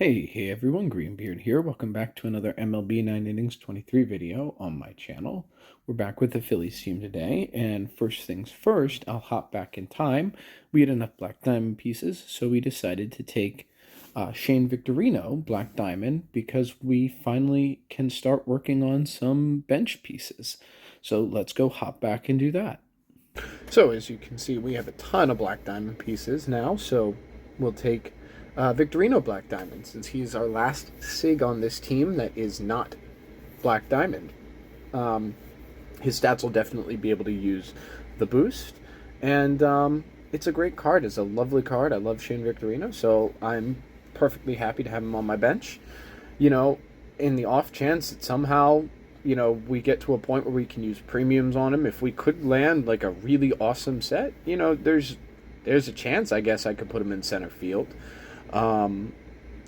Hey everyone, Greenbeard here. Welcome back to another MLB 9 Innings 23 video on my channel. We're back with the Phillies team today, and first things first, I'll hop back in time. We had enough Black Diamond pieces, so we decided to take Shane Victorino, Black Diamond, because we finally can start working on some bench pieces. So let's go hop back and do that. So as you can see, we have a ton of Black Diamond pieces now, so we'll take Victorino Black Diamond, since he's our last SIG on this team that is not Black Diamond. His stats will definitely be able to use the boost, and it's a great card. It's a lovely card. I love Shane Victorino, so I'm perfectly happy to have him on my bench. You know, in the off chance that somehow, we get to a point where we can use premiums on him, if we could land like a really awesome set, there's a chance, I guess, I could put him in center field. And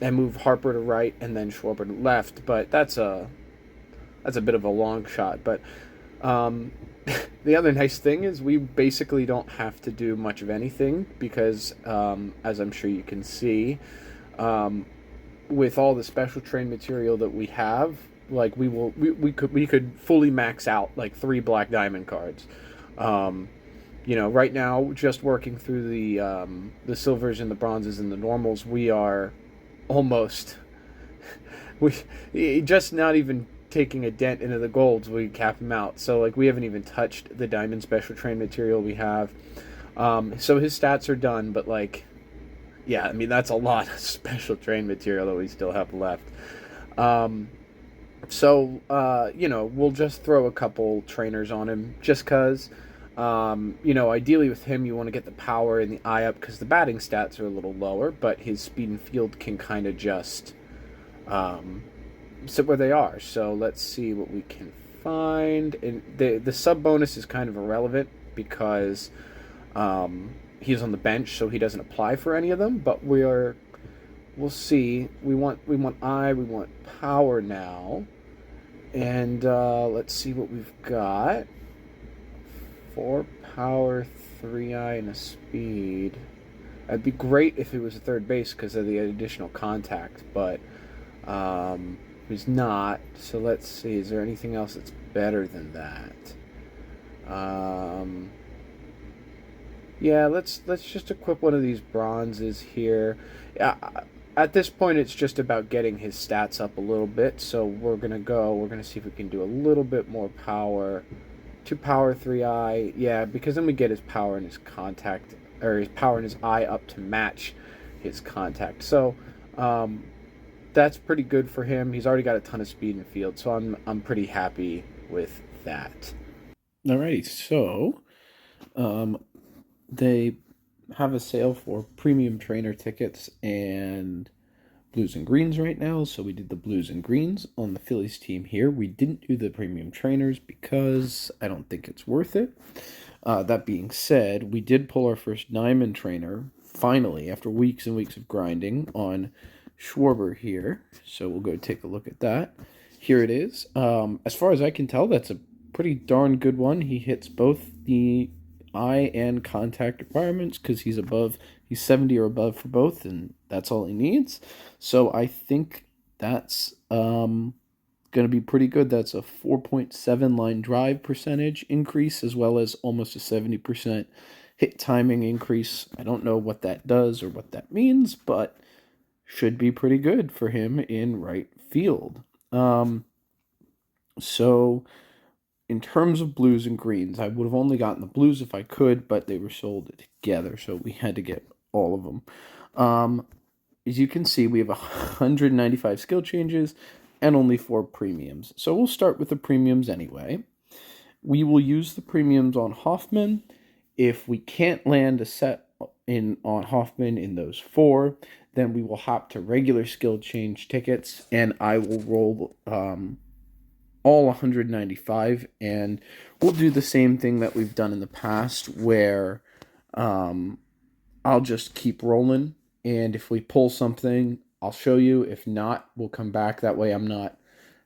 move Harper to right and then Schwarber to left, but that's a bit of a long shot. But the other nice thing is we basically don't have to do much of anything because, as I'm sure you can see, with all the special train material that we have, like we could fully max out like 3 Black Diamond cards. Right now, just working through the silvers and the bronzes and the normals, we are almost we just not even taking a dent into the golds. We cap them out, so like we haven't even touched the diamond special train material we have. So his stats are done, but like, yeah, I mean that's a lot of special train material that we still have left. We'll just throw a couple trainers on him just because. Ideally with him, you want to get the power and the eye up because the batting stats are a little lower, but his speed and field can kind of just sit where they are. So let's see what we can find. And the sub bonus is kind of irrelevant because he's on the bench, so he doesn't apply for any of them. But we'll see. We want eye, we want power now, and let's see what we've got. 4 power, 3 eye, and a speed. It'd be great if it was a third base because of the additional contact, but he's not. So let's see. Is there anything else that's better than that? Yeah, let's just equip one of these bronzes here. At this point, it's just about getting his stats up a little bit. So we're gonna see if we can do a little bit more power. 2 power, 3 eye. Yeah, because then we get his power and his contact, or his power and his eye up to match his contact. So that's pretty good for him. He's already got a ton of speed and field, so I'm pretty happy with that. Alrighty, so they have a sale for premium trainer tickets and blues and greens right now, so we did the blues and greens on the Phillies team here. We didn't do the premium trainers because I don't think it's worth it. That being said, we did pull our first diamond trainer finally after weeks and weeks of grinding on Schwarber here, so we'll go take a look at that. Here it is. As far as I can tell, that's a pretty darn good one. He hits both the eye and contact requirements because he's 70 or above for both, and that's all he needs. So I think that's going to be pretty good. That's a 4.7 line drive percentage increase, as well as almost a 70% hit timing increase. I don't know what that does or what that means, but should be pretty good for him in right field. So in terms of blues and greens, I would have only gotten the blues if I could, but they were sold together, so we had to get all of them. As you can see, we have 195 skill changes and only 4 premiums. So we'll start with the premiums anyway. We will use the premiums on Hoffman. If we can't land a set on Hoffman in those 4, then we will hop to regular skill change tickets, and I will roll all 195, and we'll do the same thing that we've done in the past where I'll just keep rolling, and if we pull something, I'll show you. If not, we'll come back. That way I'm not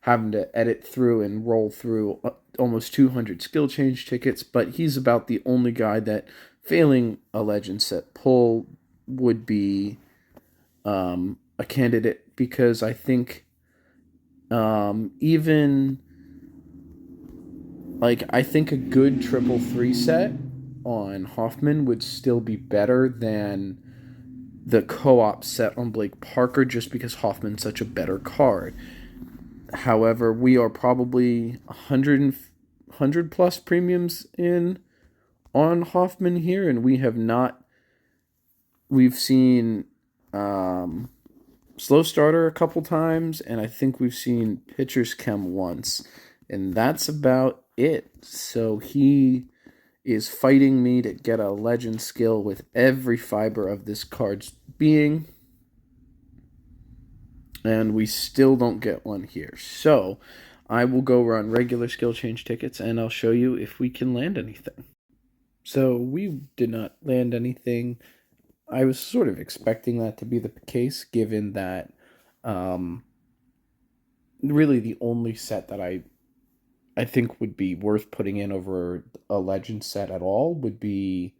having to edit through and roll through almost 200 skill change tickets, but he's about the only guy that, failing a legend set pull, would be a candidate because I think even like I think a good triple three set on Hoffman would still be better than the co-op set on Blake Parker, just because Hoffman's such a better card. However, we are probably 100 plus premiums in on Hoffman here, and we have not. We've seen Slow Starter a couple times, and I think we've seen Pitcher's Chem once, and that's about it. So he is fighting me to get a legend skill with every fiber of this card's being, and we still don't get one here. So I will go run regular skill change tickets, and I'll show you if we can land anything. So we did not land anything. I was sort of expecting that to be the case, given that really the only set that I think would be worth putting in over a legend set at all would be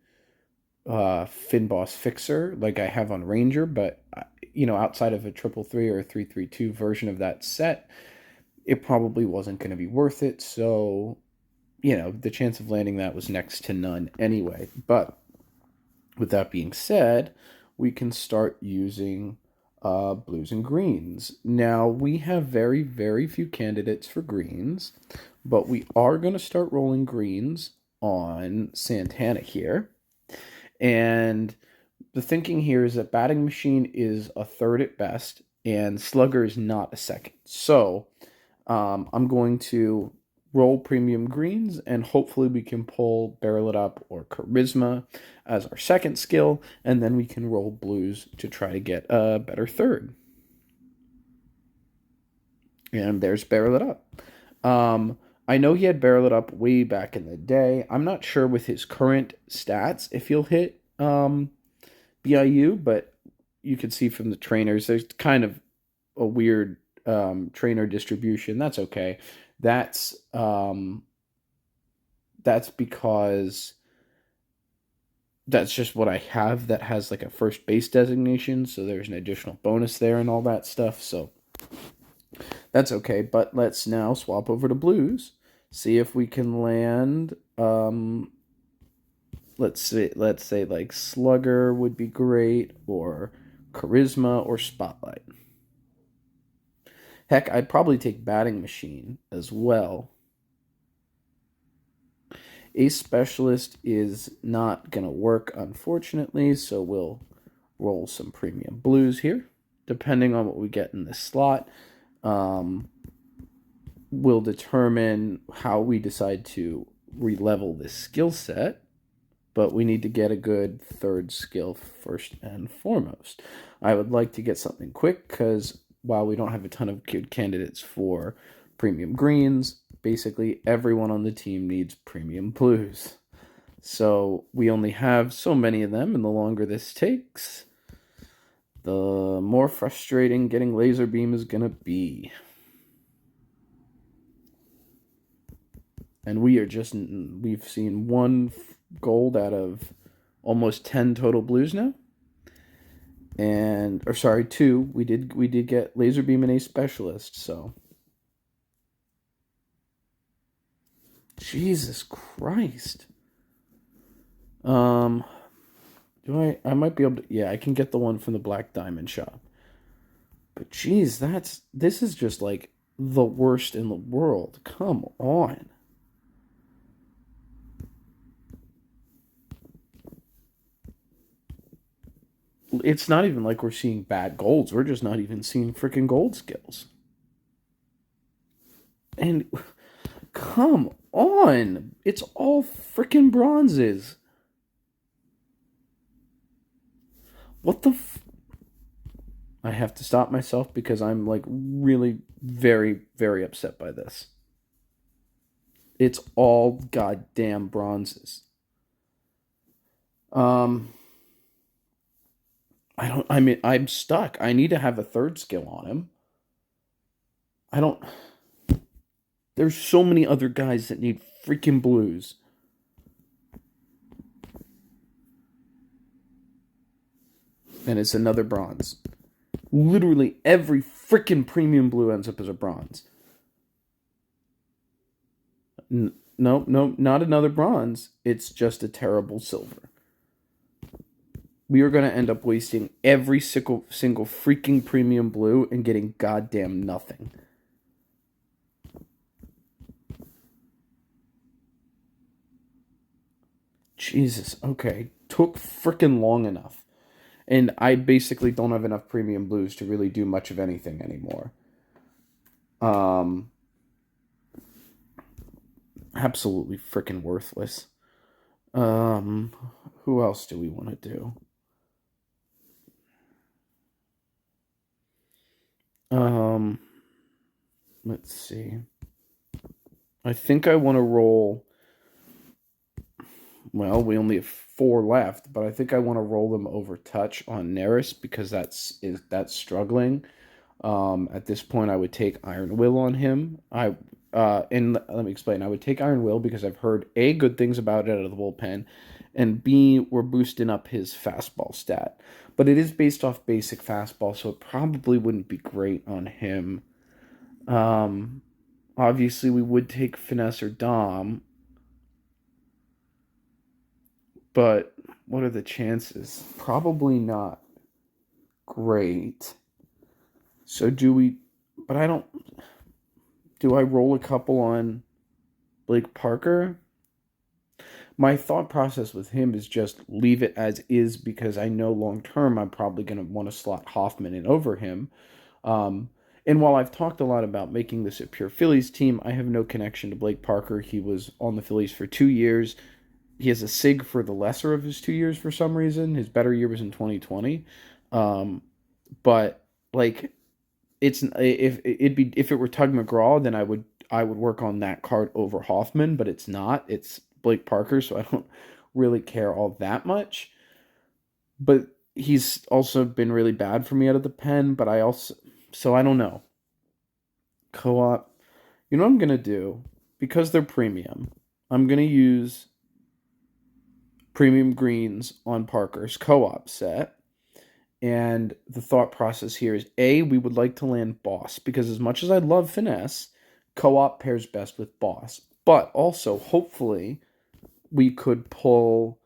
Finboss Fixer, like I have on Ranger, but outside of a 333 or a 332 version of that set, it probably wasn't going to be worth it. So, the chance of landing that was next to none anyway. But with that being said, we can start using blues and greens. Now, we have very, very few candidates for greens, but we are going to start rolling greens on Santana here. And the thinking here is that Batting Machine is a third at best, and Slugger is not a second. So I'm going to roll premium greens, and hopefully we can pull Barrel It Up or Charisma as our second skill, and then we can roll blues to try to get a better third. And there's Barrel It Up. I know he had Barrel It Up way back in the day. I'm not sure with his current stats if he'll hit BIU, but you can see from the trainers there's kind of a weird trainer distribution. That's okay. That's because that's just what I have that has like a first base designation, so there's an additional bonus there and all that stuff. So that's okay. But let's now swap over to blues. See if we can land let's say like Slugger would be great, or Charisma, or Spotlight. Heck, I'd probably take Batting Machine as well. Ace Specialist is not going to work, unfortunately, so we'll roll some premium blues here. Depending on what we get in this slot, will determine how we decide to re-level this skill set. But we need to get a good third skill first and foremost. I would like to get something quick, because while we don't have a ton of good candidates for premium greens, basically everyone on the team needs premium blues. So we only have so many of them, and the longer this takes, the more frustrating getting laser beam is going to be. And we've seen one gold out of almost 10 total blues now. And, or sorry, 2. We did get laser beam and Ace Specialist, so. Jesus Christ. I might be able to, yeah, I can get the one from the Black Diamond shop. But geez, this is just like the worst in the world. Come on. It's not even like we're seeing bad golds. We're just not even seeing freaking gold skills. And come on. It's all freaking bronzes. What the I have to stop myself because I'm like really very, very upset by this. It's all goddamn bronzes. I'm stuck. I need to have a third skill on him. There's so many other guys that need freaking blues. And it's another bronze. Literally every freaking premium blue ends up as a bronze. No, not another bronze. It's just a terrible silver. We are going to end up wasting every single freaking premium blue and getting goddamn nothing. Jesus, okay. Took freaking long enough. And I basically don't have enough premium blues to really do much of anything anymore. Absolutely freaking worthless. Who else do we want to do? Let's see. I think I want to roll. Well, we only have 4 left, but I think I want to roll them over touch on Neris because that's struggling. At this point, I would take Iron Will on him. And let me explain. I would take Iron Will because I've heard A, good things about it out of the bullpen, and B, we're boosting up his fastball stat. But it is based off basic fastball, so it probably wouldn't be great on him. Obviously, we would take Finesse or Dom, but what are the chances? Probably not great. So do we? But I don't. Do I roll a couple on Blake Parker? My thought process with him is just leave it as is because I know long term I'm probably going to want to slot Hoffman in over him. And while I've talked a lot about making this a pure Phillies team, I have no connection to Blake Parker. He was on the Phillies for 2 years. He has a SIG for the lesser of his 2 years for some reason. His better year was in 2020. But like it's if it were Tug McGraw, then I would work on that card over Hoffman, but it's not. It's Blake Parker, so I don't really care all that much. But he's also been really bad for me out of the pen, but I also so I don't know. Co-op. You know what I'm gonna do? Because they're premium, I'm gonna use premium greens on Parker's co-op set. And the thought process here is A, we would like to land Boss because as much as I love Finesse, co-op pairs best with Boss. But also, hopefully, we could pull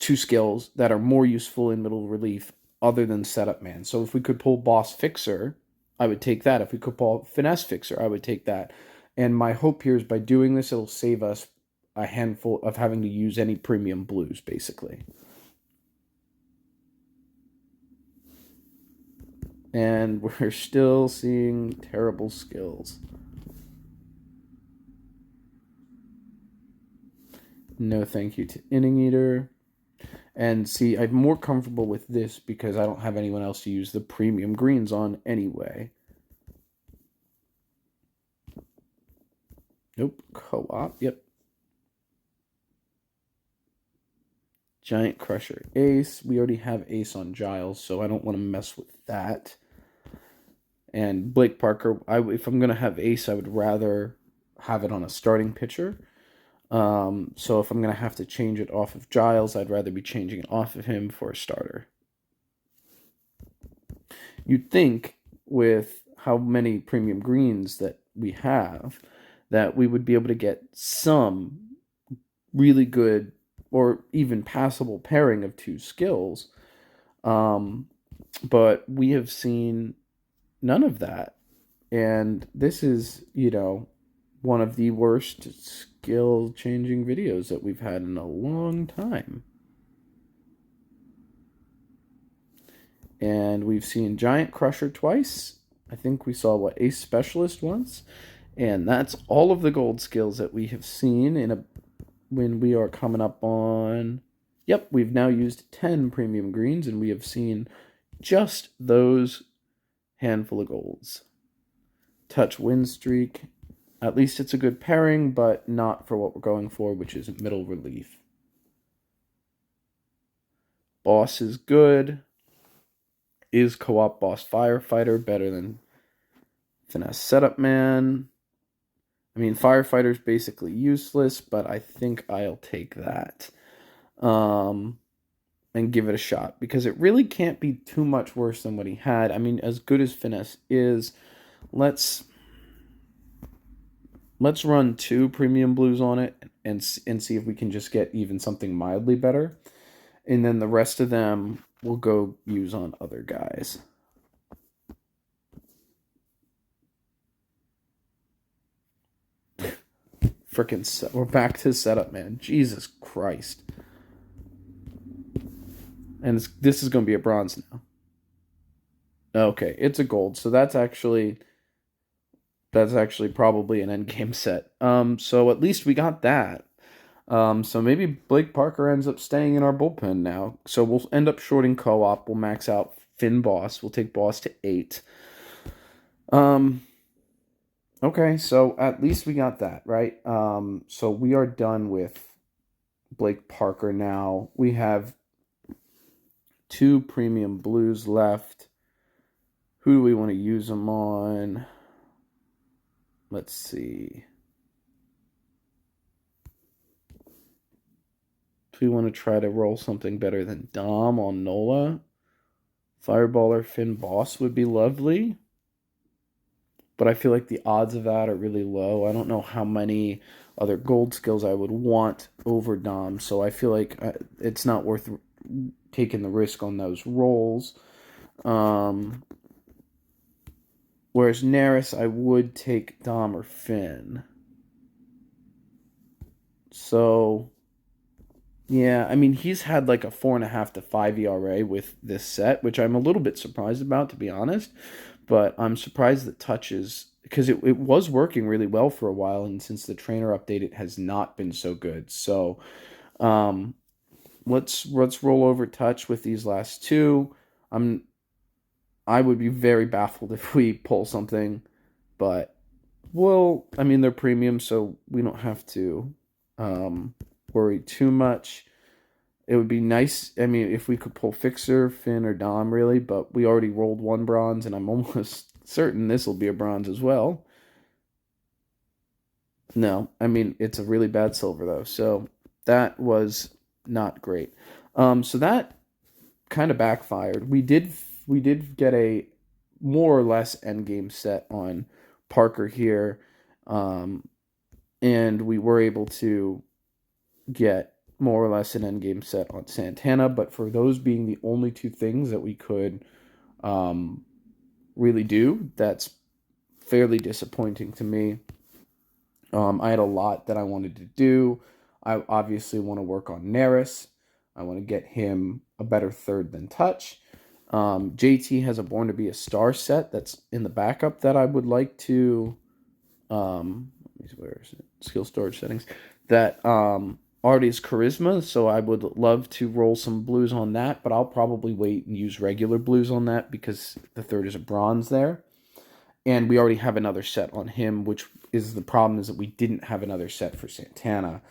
2 skills that are more useful in middle relief other than Setup Man. So if we could pull Boss Fixer, I would take that. If we could pull Finesse Fixer, I would take that. And my hope here is by doing this, it'll save us a handful of having to use any premium blues, basically. And we're still seeing terrible skills. No thank you to Inning Eater. And see, I'm more comfortable with this because I don't have anyone else to use the premium greens on anyway. Nope. Co-op. Yep. Giant Crusher Ace. We already have Ace on Giles, so I don't want to mess with that. And Blake Parker, if I'm going to have Ace, I would rather have it on a starting pitcher. So if I'm going to have to change it off of Giles, I'd rather be changing it off of him for a starter. You'd think with how many premium greens that we have that we would be able to get some really good or even passable pairing of 2 skills. But we have seen none of that. And this is, one of the worst skill changing videos that we've had in a long time. And we've seen Giant Crusher twice. I think we saw Ace Specialist once. And that's all of the gold skills that we have seen when we are coming up on. Yep, we've now used 10 premium greens and we have seen just those handful of golds. Touch win streak. At least it's a good pairing, but not for what we're going for, which is middle relief. Boss is good. Is co-op Boss Firefighter better than Finesse Setup Man? I mean, Firefighter's basically useless, but I think I'll take that. and give it a shot because it really can't be too much worse than what he had. I mean, as good as Finesse is, let's let's run 2 premium blues on it and see if we can just get even something mildly better. And then the rest of them we'll go use on other guys. Freaking, we're back to setup, man. Jesus Christ. And this is going to be a bronze now. Okay, it's a gold. So that's actually probably an endgame set. So at least we got that. So maybe Blake Parker ends up staying in our bullpen now. So we'll end up shorting co-op. We'll max out Finn Boss. We'll take Boss to 8. Okay, so at least we got that, right? So we are done with Blake Parker now. We have 2 premium blues left. Who do we want to use them on? Let's see. Do we want to try to roll something better than Dom on Nola? Fireballer Finn Boss would be lovely. But I feel like the odds of that are really low. I don't know how many other gold skills I would want over Dom, so I feel like it's not worth taking the risk on those rolls. Whereas Neris, I would take Dom or Finn. So, yeah, I mean, he's had like a 4.5 to 5 ERA with this set, which I'm a little bit surprised about, to be honest. But I'm surprised that touches, because it was working really well for a while, and since the trainer update, it has not been so good. So, let's roll over touch with these last 2. I would be very baffled if we pull something, but I mean, they're premium, so we don't have to worry too much. It would be nice, I mean, if we could pull Fixer, Finn, or Dom, really, but we already rolled 1 bronze, and I'm almost certain this will be a bronze as well. No, I mean, it's a really bad silver, though, so that was not great. So that kind of backfired. We did get a more or less endgame set on Parker here, and we were able to get more or less an endgame set on Santana, but for those being the only 2 things that we could really do, that's fairly disappointing to me. I had a lot that I wanted to do. I obviously want to work on Neris. I want to get him a better third than touch. JT has a Born to Be a Star set that's in the backup that I would like to, where is it? Skill storage settings. That already is Charisma, so I would love to roll some blues on that, but I'll probably wait and use regular blues on that because the third is a bronze there. And we already have another set on him, which is the problem, is that we didn't have another set for Santana.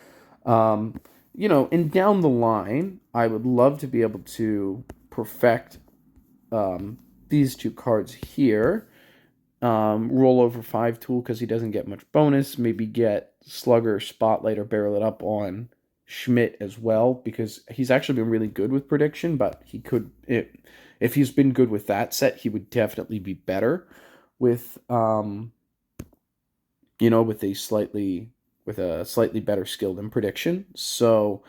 And down the line, I would love to be able to perfect these 2 cards here. Roll over 5 tool because he doesn't get much bonus. Maybe get Slugger, Spotlight, or Barrel It Up on Schmidt as well, because he's actually been really good with prediction, but he could, if he's been good with that set, he would definitely be better with with a slightly better skill than prediction. So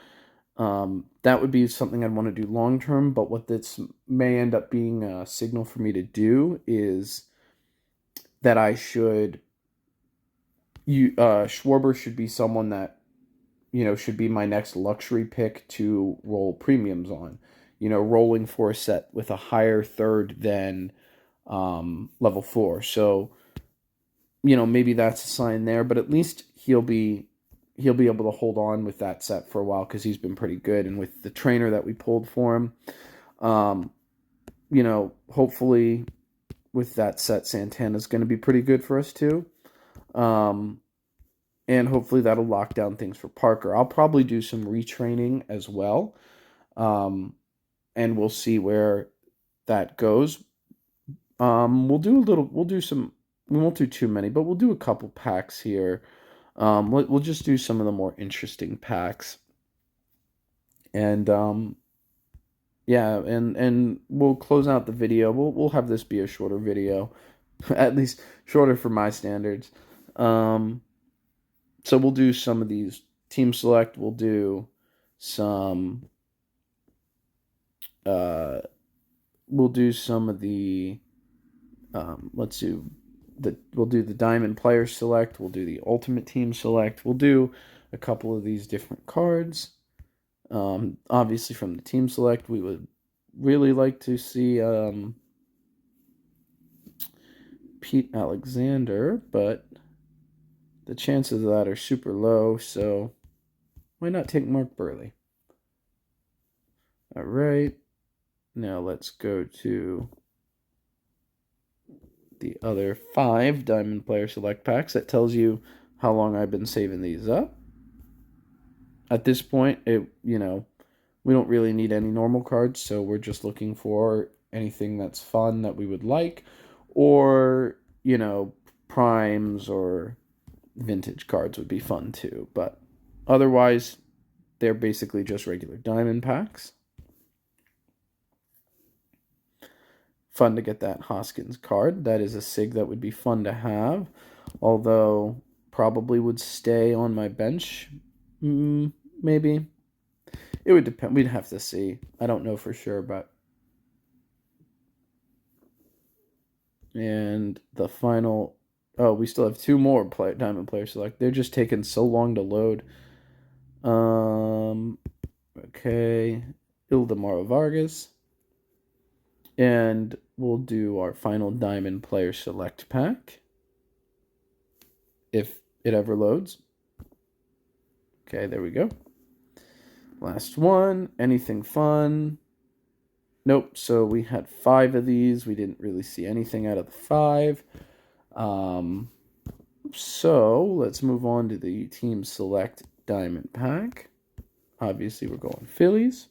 that would be something I'd want to do long term, but what this may end up being a signal for me to do is that I should Schwarber should be someone that should be my next luxury pick to roll premiums on. Rolling for a set with a higher third than level 4. So, maybe that's a sign there, but at least he'll be able to hold on with that set for a while because he's been pretty good. And with the trainer that we pulled for him, hopefully with that set, Santana's going to be pretty good for us too. And hopefully that'll lock down things for Parker. I'll probably do some retraining as well. And we'll see where that goes. We won't do too many, but we'll do a couple packs here. We'll just do some of the more interesting packs. And yeah, and we'll close out the video. We'll have this be a shorter video, at least shorter for my standards. Um, so we'll do some of these team select. We'll do some. Uh, we'll do some of the. Let's do we'll do the diamond player select. We'll do the ultimate team select. We'll do a couple of these different cards. Obviously, from the team select, we would really like to see Pete Alexander, but the chances of that are super low, so why not take Mark Burley? All right, now let's go to the other 5 Diamond Player Select packs. That tells you how long I've been saving these up. At this point, we don't really need any normal cards, so we're just looking for anything that's fun that we would like, or, primes or vintage cards would be fun too. But otherwise, they're basically just regular diamond packs. Fun to get that Hoskins card. That is a SIG that would be fun to have, although probably would stay on my bench. Maybe. It would depend. We'd have to see. I don't know for sure, but. And the final. Oh, we still have 2 more diamond player select. They're just taking so long to load. Okay. Ildemaro Vargas. And we'll do our final diamond player select pack. If it ever loads. Okay, there we go. Last one. Anything fun? Nope. So we had 5 of these. We didn't really see anything out of the 5. So let's move on to the team select diamond pack. Obviously, we're going Phillies.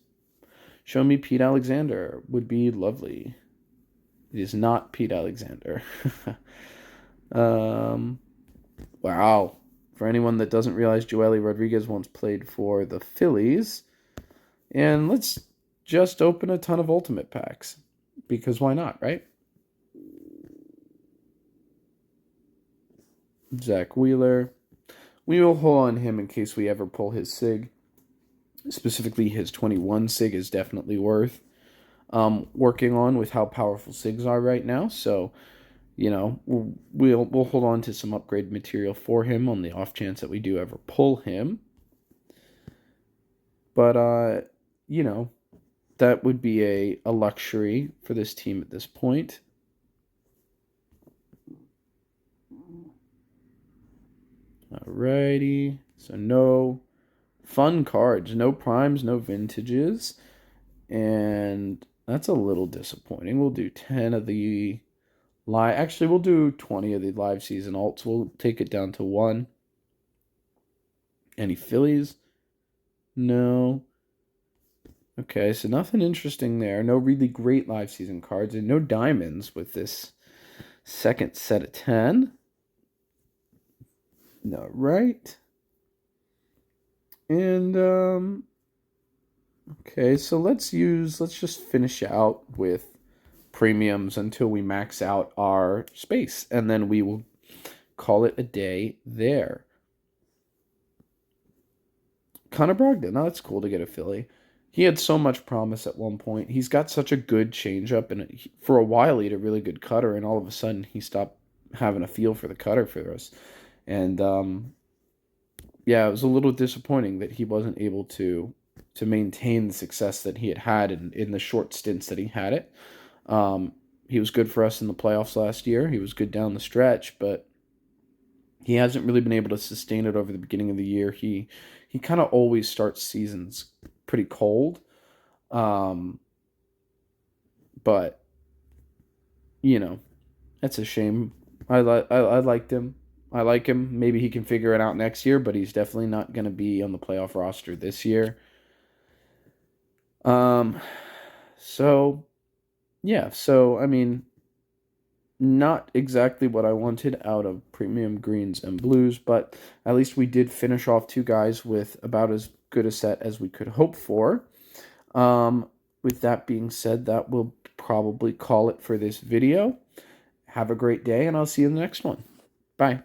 Show me Pete Alexander. Would be lovely. It is not Pete Alexander. Wow. For anyone that doesn't realize, Joely Rodriguez once played for the Phillies. And let's just open a ton of ultimate packs. Because why not, right? Zach Wheeler. We will hold on him in case we ever pull his SIG. Specifically, his 21 SIG is definitely worth working on with how powerful SIGs are right now. So, we'll hold on to some upgrade material for him on the off chance that we do ever pull him. But that would be a luxury for this team at this point. Alrighty. So no fun cards, no primes, no vintages. And that's a little disappointing. We'll do 10 of the live. Actually, we'll do 20 of the live season alts. We'll take it down to 1. Any Phillies? No. Okay, so nothing interesting there. No really great live season cards and no diamonds with this second set of 10. No, right. And okay, so let's just finish out with premiums until we max out our space, and then we will call it a day there. Connor Brogdon, now that's cool to get a Philly. He had so much promise at one point. He's got such a good changeup, and for a while he had a really good cutter, and all of a sudden he stopped having a feel for the cutter for us. And yeah, it was a little disappointing that he wasn't able to maintain the success that he had in the short stints that he had it. He was good for us in the playoffs last year. He was good down the stretch, but he hasn't really been able to sustain it over the beginning of the year. He kind of always starts seasons pretty cold. But that's a shame. I liked him. I like him. Maybe he can figure it out next year, but he's definitely not going to be on the playoff roster this year. So yeah, so I mean, not exactly what I wanted out of premium greens and blues, but at least we did finish off 2 guys with about as good a set as we could hope for. with that being said, that will probably call it for this video. Have a great day, and I'll see you in the next one. Bye.